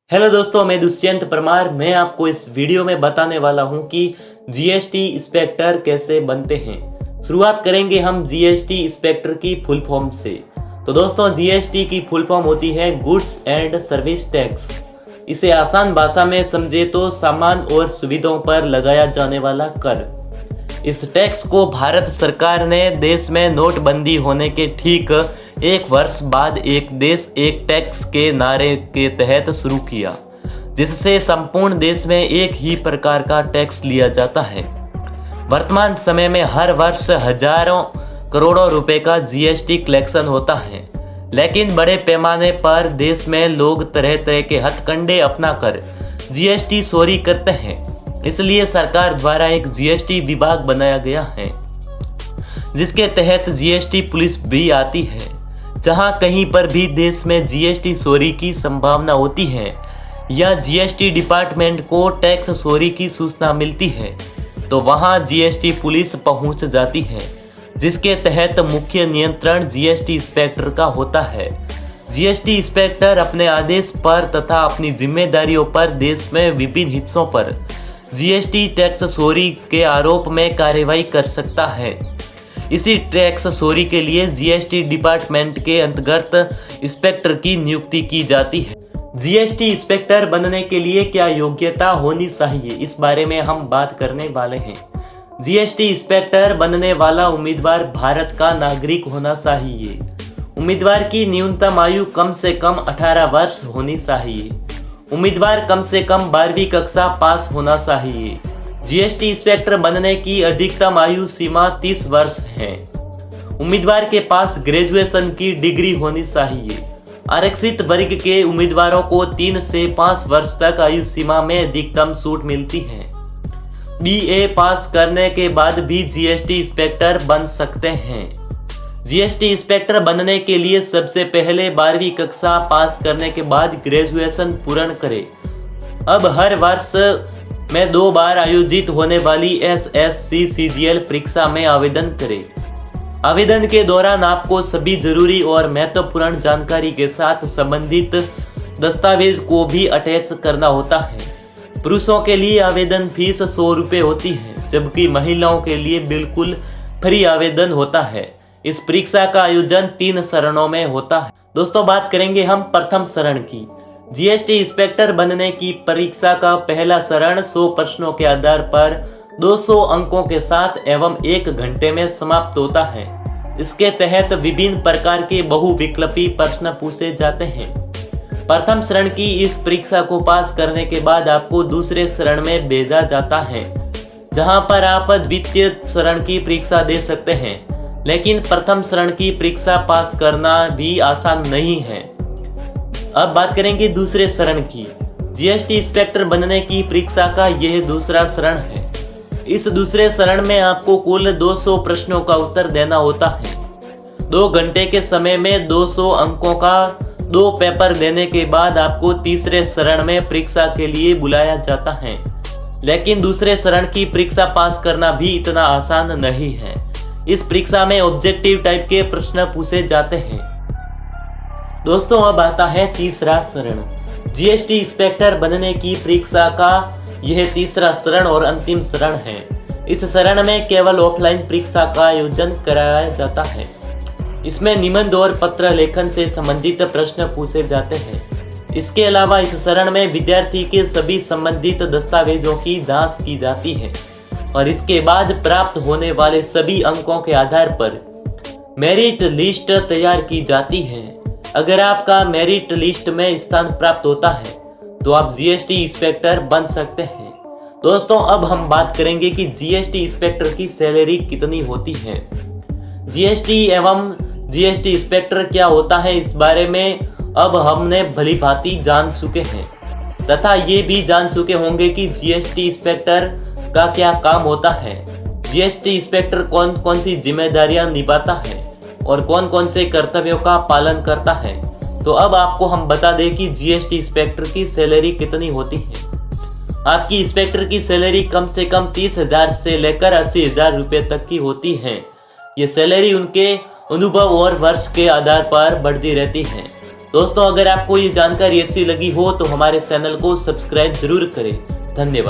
Hello दोस्तों, मैं दुष्यंत परमार। मैं आपको इस वीडियो में बताने वाला हूं कि जीएसटी इंस्पेक्टर कैसे बनते हैं। शुरुआत करेंगे हम जीएसटी इंस्पेक्टर की फुल फॉर्म से। तो दोस्तों, जीएसटी की फुल फॉर्म होती है गुड्स एंड सर्विस टैक्स। इसे आसान भाषा में समझे तो सामान और सुविधाओं पर लगाया जाने वाला कर। इस टैक्स को भारत सरकार ने देश में नोटबंदी होने के ठीक एक वर्ष बाद एक देश एक टैक्स के नारे के तहत शुरू किया, जिससे संपूर्ण देश में एक ही प्रकार का टैक्स लिया जाता है। वर्तमान समय में हर वर्ष हजारों करोड़ों रुपए का जीएसटी कलेक्शन होता है, लेकिन बड़े पैमाने पर देश में लोग तरह तरह के हथकंडे अपनाकर जीएसटी चोरी करते हैं। इसलिए सरकार द्वारा एक जीएसटी विभाग बनाया गया है, जिसके तहत जीएसटी पुलिस भी आती है। जहां कहीं पर भी देश में जीएसटी चोरी की संभावना होती है या जीएसटी डिपार्टमेंट को टैक्स चोरी की सूचना मिलती है, तो वहां जीएसटी पुलिस पहुंच जाती है, जिसके तहत मुख्य नियंत्रण जीएसटी इंस्पेक्टर का होता है। जीएसटी इंस्पेक्टर अपने आदेश पर तथा अपनी जिम्मेदारियों पर देश में विभिन्न हिस्सों पर जीएसटी टैक्स चोरी के आरोप में कार्रवाई कर सकता है। इसी टैक्स चोरी के लिए जीएसटी डिपार्टमेंट के अंतर्गत इंस्पेक्टर की नियुक्ति की जाती है। जीएसटी इंस्पेक्टर बनने के लिए क्या योग्यता होनी चाहिए, इस बारे में हम बात करने वाले हैं। जीएसटी इंस्पेक्टर बनने वाला उम्मीदवार भारत का नागरिक होना चाहिए। उम्मीदवार की न्यूनतम आयु कम से कम 18 वर्ष होनी चाहिए। उम्मीदवार कम से कम 12वीं कक्षा पास होना चाहिए। जीएसटी इंस्पेक्टर बनने की अधिकतम आयु सीमा 30 वर्ष है। उम्मीदवार के पास ग्रेजुएशन की डिग्री होनी चाहिए। आरक्षित वर्ग के उम्मीदवारों को 3 से 5 वर्ष तक आयु सीमा में अधिकतम छूट मिलती है। बीए पास करने के बाद भी जीएसटी इंस्पेक्टर बन सकते हैं। जीएसटी इंस्पेक्टर बनने के लिए सबसे पहले 12वीं कक्षा पास करने के बाद ग्रेजुएशन पूर्ण करें। अब हर वर्ष में 2 बार आयोजित होने वाली एसएससी सीजीएल परीक्षा में आवेदन करें। आवेदन के दौरान आपको सभी जरूरी और महत्वपूर्ण जानकारी के साथ संबंधित दस्तावेज को भी अटैच करना होता है। पुरुषों के लिए आवेदन फीस 100 रुपये होती है, जबकि महिलाओं के लिए बिल्कुल फ्री आवेदन होता है। इस परीक्षा का आयोजन 3 चरणों में होता है। दोस्तों, बात करेंगे हम प्रथम चरण की। जीएसटी इंस्पेक्टर बनने की परीक्षा का पहला चरण 100 प्रश्नों के आधार पर 200 अंकों के साथ एवं 1 घंटे में समाप्त होता है। इसके तहत विभिन्न प्रकार के बहुविकल्पी प्रश्न पूछे जाते हैं। प्रथम चरण की इस परीक्षा को पास करने के बाद आपको दूसरे चरण में भेजा जाता है, जहां पर आप द्वितीय चरण की परीक्षा दे सकते हैं। लेकिन प्रथम चरण की परीक्षा पास करना भी आसान नहीं है। अब बात करेंगे दूसरे चरण की। जीएसटी इंस्पेक्टर बनने की परीक्षा का यह दूसरा चरण है। इस दूसरे चरण में आपको कुल 200 प्रश्नों का उत्तर देना होता है। 2 घंटे के समय में 200 अंकों का 2 पेपर देने के बाद आपको तीसरे चरण में परीक्षा के लिए बुलाया जाता है। लेकिन दूसरे चरण की परीक्षा पास करना भी इतना आसान नहीं है। इस परीक्षा में ऑब्जेक्टिव टाइप के प्रश्न पूछे जाते हैं। दोस्तों, अब आता है तीसरा चरण। जीएसटी इंस्पेक्टर बनने की परीक्षा का यह तीसरा चरण और अंतिम चरण है। इस चरण में केवल ऑफलाइन परीक्षा का आयोजन कराया जाता है। इसमें निबंध और पत्र लेखन से संबंधित प्रश्न पूछे जाते हैं। इसके अलावा इस चरण में विद्यार्थी के सभी संबंधित दस्तावेजों की जांच की जाती है और इसके बाद प्राप्त होने वाले सभी अंकों के आधार पर मेरिट लिस्ट तैयार की जाती है। अगर आपका मेरिट लिस्ट में स्थान प्राप्त होता है तो आप जीएसटी इंस्पेक्टर बन सकते हैं। दोस्तों, अब हम बात करेंगे कि जीएसटी इंस्पेक्टर की सैलरी कितनी होती है। जीएसटी एवं जीएसटी इंस्पेक्टर क्या होता है, इस बारे में अब हमने भली भांति जान चुके हैं तथा ये भी जान चुके होंगे कि जीएसटी इंस्पेक्टर का क्या काम होता है। जीएसटी इंस्पेक्टर कौन कौन सी जिम्मेदारियां निभाता है और कौन कौन से कर्तव्यों का पालन करता है। तो अब आपको हम बता दें कि जीएसटी इंस्पेक्टर की सैलरी कितनी होती है। आपकी इंस्पेक्टर की सैलरी कम से कम 30,000 से लेकर 80,000 रुपये तक की होती है। ये सैलरी उनके अनुभव और वर्ष के आधार पर बढ़ती रहती है। दोस्तों अगर आपको ये जानकारी अच्छी लगी हो तो हमारे चैनल को सब्सक्राइब जरूर करें। धन्यवाद।